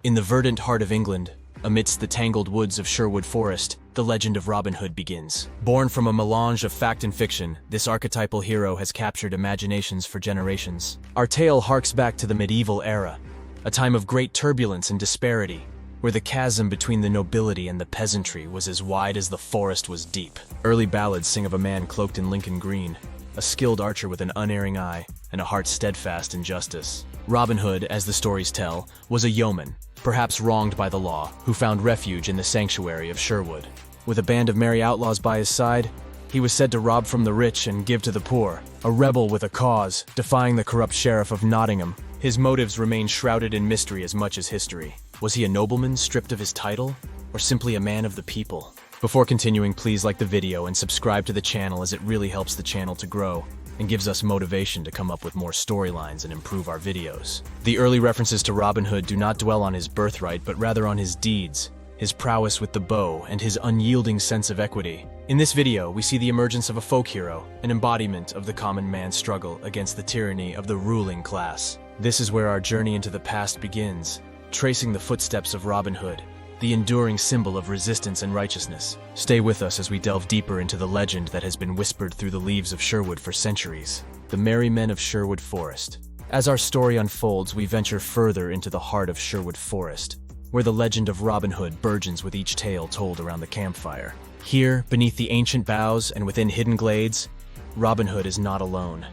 In the verdant heart of England, amidst the tangled woods of Sherwood Forest, the legend of Robin Hood begins. Born from a melange of fact and fiction, this archetypal hero has captured imaginations for generations. Our tale harks back to the medieval era, a time of great turbulence and disparity, where the chasm between the nobility and the peasantry was as wide as the forest was deep. Early ballads sing of a man cloaked in Lincoln green, a skilled archer with an unerring eye, and a heart steadfast in justice. Robin Hood, as the stories tell, was a yeoman, perhaps wronged by the law, who found refuge in the sanctuary of Sherwood. With a band of merry outlaws by his side, he was said to rob from the rich and give to the poor, a rebel with a cause, defying the corrupt sheriff of Nottingham. His motives remain shrouded in mystery as much as history. Was he a nobleman stripped of his title, or simply a man of the people? Before continuing, please like the video and subscribe to the channel, as it really helps the channel to grow and gives us motivation to come up with more storylines and improve our videos. The early references to Robin Hood do not dwell on his birthright, but rather on his deeds, his prowess with the bow, and his unyielding sense of equity. In this video, we see the emergence of a folk hero, an embodiment of the common man's struggle against the tyranny of the ruling class. This is where our journey into the past begins, tracing the footsteps of Robin Hood, the enduring symbol of resistance and righteousness. Stay with us as we delve deeper into the legend that has been whispered through the leaves of Sherwood for centuries, the merry men of Sherwood Forest. As our story unfolds, we venture further into the heart of Sherwood Forest, where the legend of Robin Hood burgeons with each tale told around the campfire. Here, beneath the ancient boughs and within hidden glades, Robin Hood is not alone.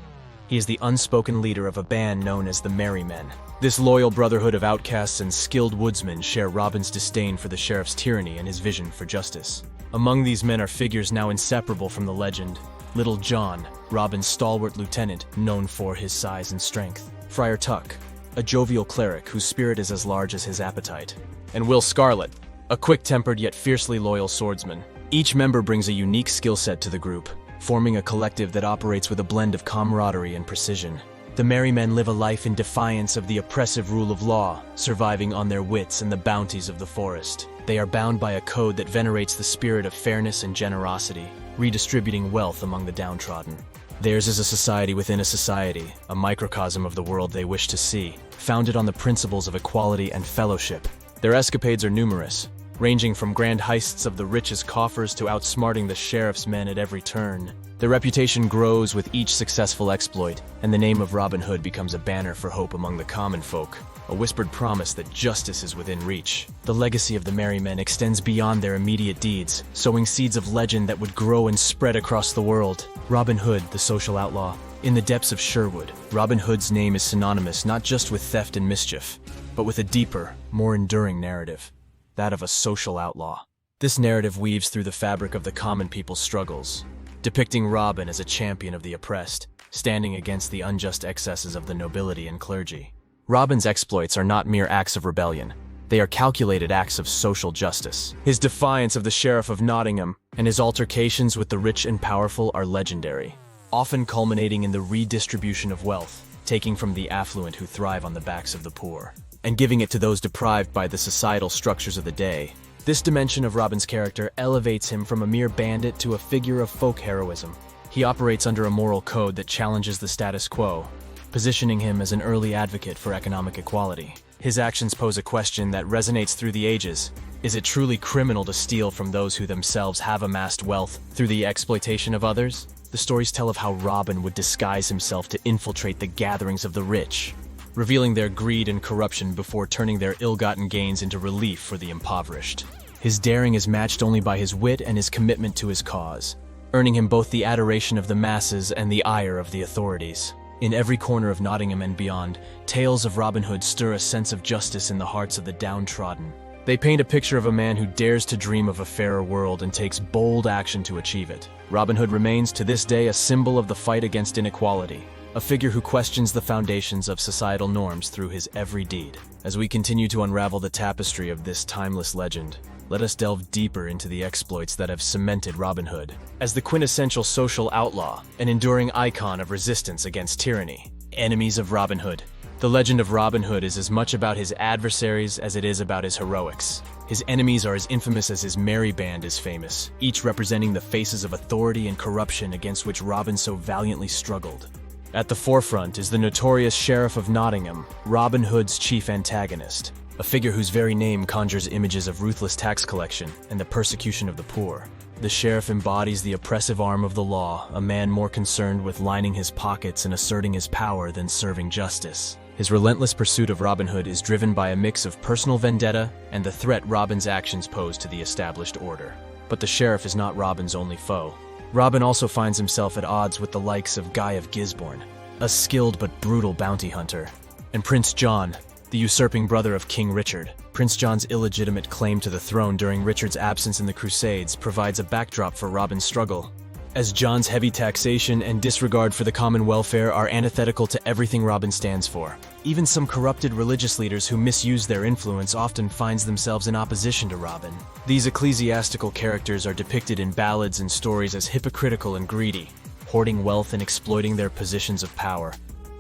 He is the unspoken leader of a band known as the Merry Men. This loyal brotherhood of outcasts and skilled woodsmen share Robin's disdain for the sheriff's tyranny and his vision for justice. Among these men are figures now inseparable from the legend. Little John, Robin's stalwart lieutenant, known for his size and strength. Friar Tuck, a jovial cleric whose spirit is as large as his appetite. And Will Scarlet, a quick-tempered yet fiercely loyal swordsman. Each member brings a unique skill set to the group, forming a collective that operates with a blend of camaraderie and precision. The merry men live a life in defiance of the oppressive rule of law, surviving on their wits and the bounties of the forest. They are bound by a code that venerates the spirit of fairness and generosity, redistributing wealth among the downtrodden. Theirs is a society within a society, a microcosm of the world they wish to see, founded on the principles of equality and fellowship. Their escapades are numerous, ranging from grand heists of the richest coffers to outsmarting the sheriff's men at every turn. Their reputation grows with each successful exploit, and the name of Robin Hood becomes a banner for hope among the common folk, a whispered promise that justice is within reach. The legacy of the Merry Men extends beyond their immediate deeds, sowing seeds of legend that would grow and spread across the world. Robin Hood, the social outlaw. In the depths of Sherwood, Robin Hood's name is synonymous not just with theft and mischief, but with a deeper, more enduring narrative, that of a social outlaw. This narrative weaves through the fabric of the common people's struggles, depicting Robin as a champion of the oppressed, standing against the unjust excesses of the nobility and clergy. Robin's exploits are not mere acts of rebellion. They are calculated acts of social justice. His defiance of the sheriff of Nottingham and his altercations with the rich and powerful are legendary, often culminating in the redistribution of wealth, taking from the affluent who thrive on the backs of the poor, and giving it to those deprived by the societal structures of the day. This dimension of Robin's character elevates him from a mere bandit to a figure of folk heroism. He operates under a moral code that challenges the status quo, positioning him as an early advocate for economic equality. His actions pose a question that resonates through the ages. Is it truly criminal to steal from those who themselves have amassed wealth through the exploitation of others? The stories tell of how Robin would disguise himself to infiltrate the gatherings of the rich, revealing their greed and corruption before turning their ill-gotten gains into relief for the impoverished. His daring is matched only by his wit and his commitment to his cause, earning him both the adoration of the masses and the ire of the authorities. In every corner of Nottingham and beyond, tales of Robin Hood stir a sense of justice in the hearts of the downtrodden. They paint a picture of a man who dares to dream of a fairer world and takes bold action to achieve it. Robin Hood remains to this day a symbol of the fight against inequality, a figure who questions the foundations of societal norms through his every deed. As we continue to unravel the tapestry of this timeless legend, let us delve deeper into the exploits that have cemented Robin Hood as the quintessential social outlaw, an enduring icon of resistance against tyranny. Enemies of Robin Hood. The legend of Robin Hood is as much about his adversaries as it is about his heroics. His enemies are as infamous as his merry band is famous, each representing the faces of authority and corruption against which Robin so valiantly struggled. At the forefront is the notorious Sheriff of Nottingham, Robin Hood's chief antagonist. a figure whose very name conjures images of ruthless tax collection and the persecution of the poor. The sheriff embodies the oppressive arm of the law, a man more concerned with lining his pockets and asserting his power than serving justice. His relentless pursuit of Robin Hood is driven by a mix of personal vendetta and the threat Robin's actions pose to the established order. But the sheriff is not Robin's only foe. Robin also finds himself at odds with the likes of Guy of Gisborne, a skilled but brutal bounty hunter, and Prince John, the usurping brother of King Richard. Prince John's illegitimate claim to the throne during Richard's absence in the Crusades provides a backdrop for Robin's struggle, as John's heavy taxation and disregard for the common welfare are antithetical to everything Robin stands for. Even some corrupted religious leaders who misuse their influence often find themselves in opposition to Robin. These ecclesiastical characters are depicted in ballads and stories as hypocritical and greedy, hoarding wealth and exploiting their positions of power,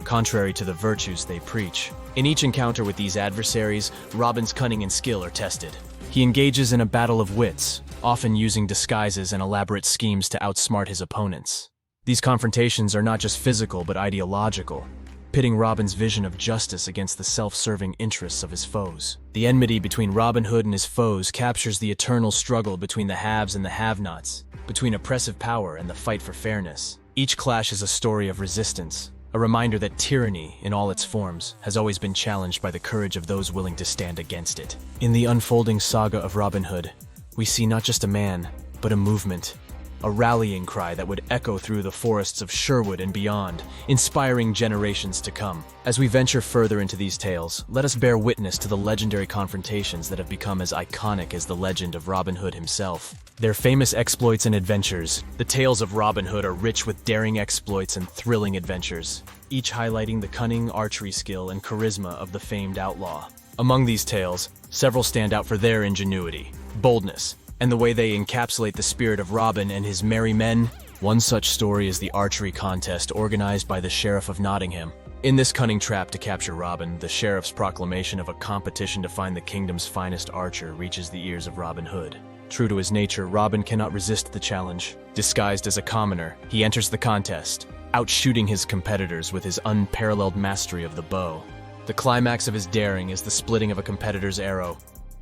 contrary to the virtues they preach. In each encounter with these adversaries, Robin's cunning and skill are tested. He engages in a battle of wits, often using disguises and elaborate schemes to outsmart his opponents. These confrontations are not just physical but ideological, pitting Robin's vision of justice against the self-serving interests of his foes. The enmity between Robin Hood and his foes captures the eternal struggle between the haves and the have-nots, between oppressive power and the fight for fairness. Each clash is a story of resistance, a reminder that tyranny, in all its forms, has always been challenged by the courage of those willing to stand against it. In the unfolding saga of Robin Hood, we see not just a man, but a movement, a rallying cry that would echo through the forests of Sherwood and beyond, inspiring generations to come. As we venture further into these tales, let us bear witness to the legendary confrontations that have become as iconic as the legend of Robin Hood himself. Their famous exploits and adventures, the tales of Robin Hood are rich with daring exploits and thrilling adventures, each highlighting the cunning archery skill and charisma of the famed outlaw. Among these tales, several stand out for their ingenuity, boldness, and the way they encapsulate the spirit of Robin and his merry men. One such story is the archery contest organized by the Sheriff of Nottingham. In this cunning trap to capture Robin, the sheriff's proclamation of a competition to find the kingdom's finest archer reaches the ears of Robin Hood. True to his nature, Robin cannot resist the challenge. Disguised as a commoner, he enters the contest, outshooting his competitors with his unparalleled mastery of the bow. The climax of his daring is the splitting of a competitor's arrow,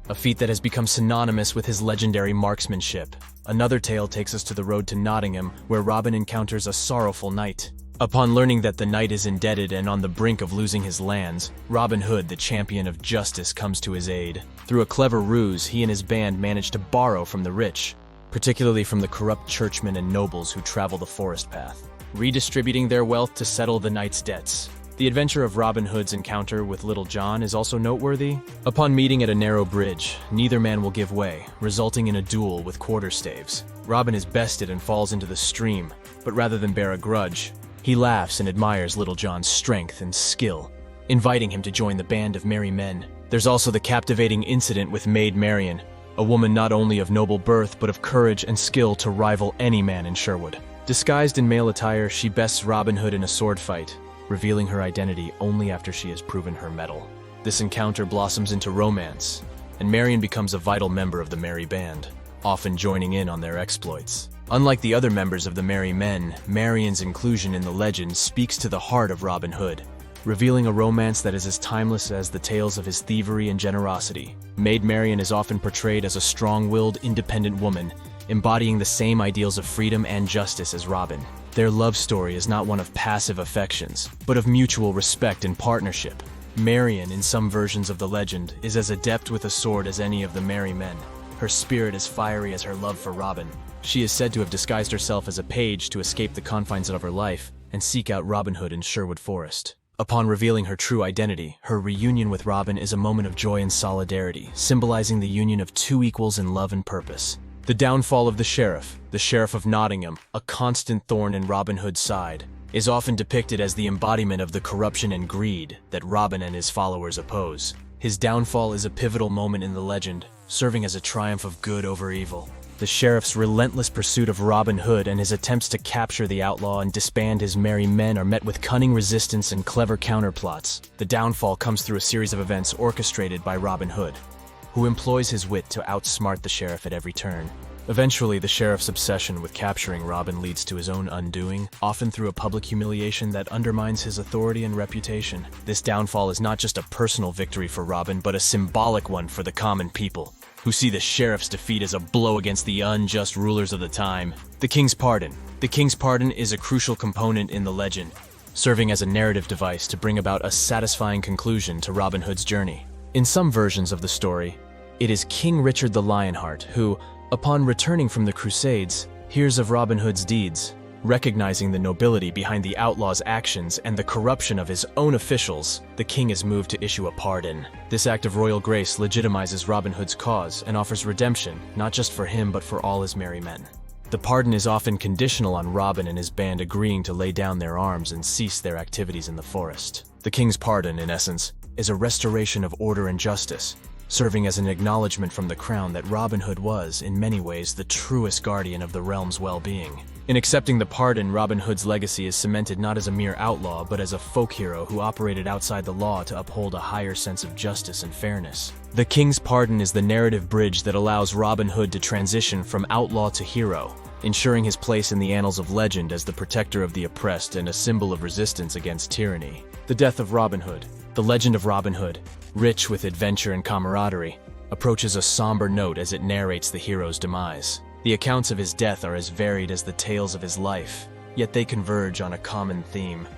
a feat that has become synonymous with his legendary marksmanship. Another tale takes us to the road to Nottingham, where Robin encounters a sorrowful knight. Upon learning that the knight is indebted and on the brink of losing his lands, Robin Hood, the champion of justice, comes to his aid. Through a clever ruse, he and his band manage to borrow from the rich, particularly from the corrupt churchmen and nobles who travel the forest path, redistributing their wealth to settle the knight's debts. The adventure of Robin Hood's encounter with Little John is also noteworthy. Upon meeting at a narrow bridge, neither man will give way, resulting in a duel with quarterstaves. Robin is bested and falls into the stream, but rather than bear a grudge, he laughs and admires Little John's strength and skill, inviting him to join the band of merry men. There's also the captivating incident with Maid Marian, a woman not only of noble birth but of courage and skill to rival any man in Sherwood. Disguised in male attire, she bests Robin Hood in a sword fight, revealing her identity only after she has proven her mettle. This encounter blossoms into romance, and Marian becomes a vital member of the merry band, often joining in on their exploits. Unlike the other members of the merry men, Marian's inclusion in the legend speaks to the heart of Robin Hood, revealing a romance that is as timeless as the tales of his thievery and generosity. Maid Marian is often portrayed as a strong-willed, independent woman, embodying the same ideals of freedom and justice as Robin. Their love story is not one of passive affections, but of mutual respect and partnership. Marian, in some versions of the legend, is as adept with a sword as any of the merry men. Her spirit as fiery as her love for Robin. She is said to have disguised herself as a page to escape the confines of her life and seek out Robin Hood in Sherwood Forest. Upon revealing her true identity, her reunion with Robin is a moment of joy and solidarity, symbolizing the union of two equals in love and purpose. The downfall of the Sheriff of Nottingham, a constant thorn in Robin Hood's side, is often depicted as the embodiment of the corruption and greed that Robin and his followers oppose. His downfall is a pivotal moment in the legend, serving as a triumph of good over evil. The sheriff's relentless pursuit of Robin Hood and his attempts to capture the outlaw and disband his merry men are met with cunning resistance and clever counterplots. The downfall comes through a series of events orchestrated by Robin Hood, who employs his wit to outsmart the sheriff at every turn. Eventually, the sheriff's obsession with capturing Robin leads to his own undoing, often through a public humiliation that undermines his authority and reputation. This downfall is not just a personal victory for Robin, but a symbolic one for the common people, who see the sheriff's defeat as a blow against the unjust rulers of the time. The King's Pardon. The King's Pardon is a crucial component in the legend, serving as a narrative device to bring about a satisfying conclusion to Robin Hood's journey. In some versions of the story, it is King Richard the Lionheart who, upon returning from the Crusades, hears of Robin Hood's deeds. Recognizing the nobility behind the outlaw's actions and the corruption of his own officials, the king is moved to issue a pardon. This act of royal grace legitimizes Robin Hood's cause and offers redemption, not just for him but for all his merry men. The pardon is often conditional on Robin and his band agreeing to lay down their arms and cease their activities in the forest. The king's pardon, in essence, is a restoration of order and justice, serving as an acknowledgement from the crown that Robin Hood was, in many ways, the truest guardian of the realm's well-being. In accepting the pardon, Robin Hood's legacy is cemented not as a mere outlaw, but as a folk hero who operated outside the law to uphold a higher sense of justice and fairness. The King's Pardon is the narrative bridge that allows Robin Hood to transition from outlaw to hero, ensuring his place in the annals of legend as the protector of the oppressed and a symbol of resistance against tyranny. The death of Robin Hood. The legend of Robin Hood, rich with adventure and camaraderie, approaches a somber note as it narrates the hero's demise. The accounts of his death are as varied as the tales of his life, yet they converge on a common theme.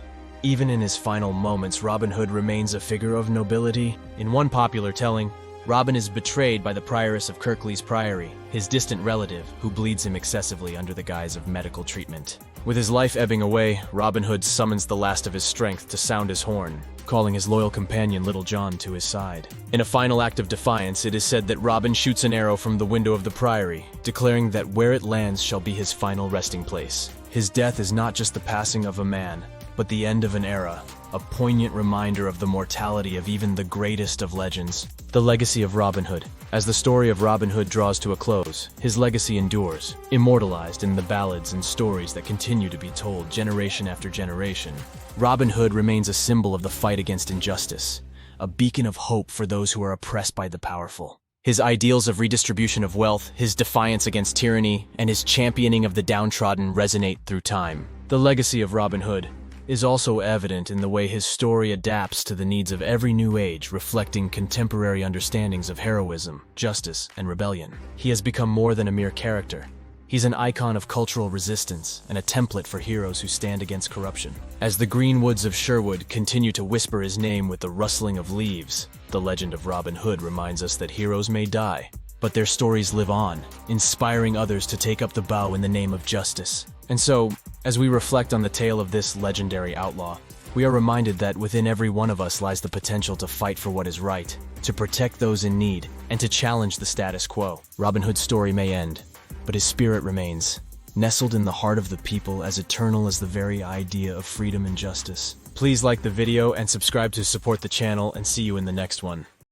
Even in his final moments, Robin Hood remains a figure of nobility. In one popular telling, Robin is betrayed by the prioress of Kirklees Priory, his distant relative, who bleeds him excessively under the guise of medical treatment. With his life ebbing away, Robin Hood summons the last of his strength to sound his horn, calling his loyal companion Little John to his side. In a final act of defiance, it is said that Robin shoots an arrow from the window of the priory, declaring that where it lands shall be his final resting place. His death is not just the passing of a man, but the end of an era, a poignant reminder of the mortality of even the greatest of legends. The legacy of Robin Hood. As the story of Robin Hood draws to a close, his legacy endures, immortalized in the ballads and stories that continue to be told generation after generation. Robin Hood remains a symbol of the fight against injustice, a beacon of hope for those who are oppressed by the powerful. His ideals of redistribution of wealth, his defiance against tyranny, and his championing of the downtrodden resonate through time. The legacy of Robin Hood is also evident in the way his story adapts to the needs of every new age, reflecting contemporary understandings of heroism, justice, and rebellion. He has become more than a mere character. He's an icon of cultural resistance and a template for heroes who stand against corruption. As the greenwoods of Sherwood continue to whisper his name with the rustling of leaves, the legend of Robin Hood reminds us that heroes may die, but their stories live on, inspiring others to take up the bow in the name of justice. And so, as we reflect on the tale of this legendary outlaw, we are reminded that within every one of us lies the potential to fight for what is right, to protect those in need, and to challenge the status quo. Robin Hood's story may end, but his spirit remains, nestled in the heart of the people, as eternal as the very idea of freedom and justice. Please like the video and subscribe to support the channel, and see you in the next one.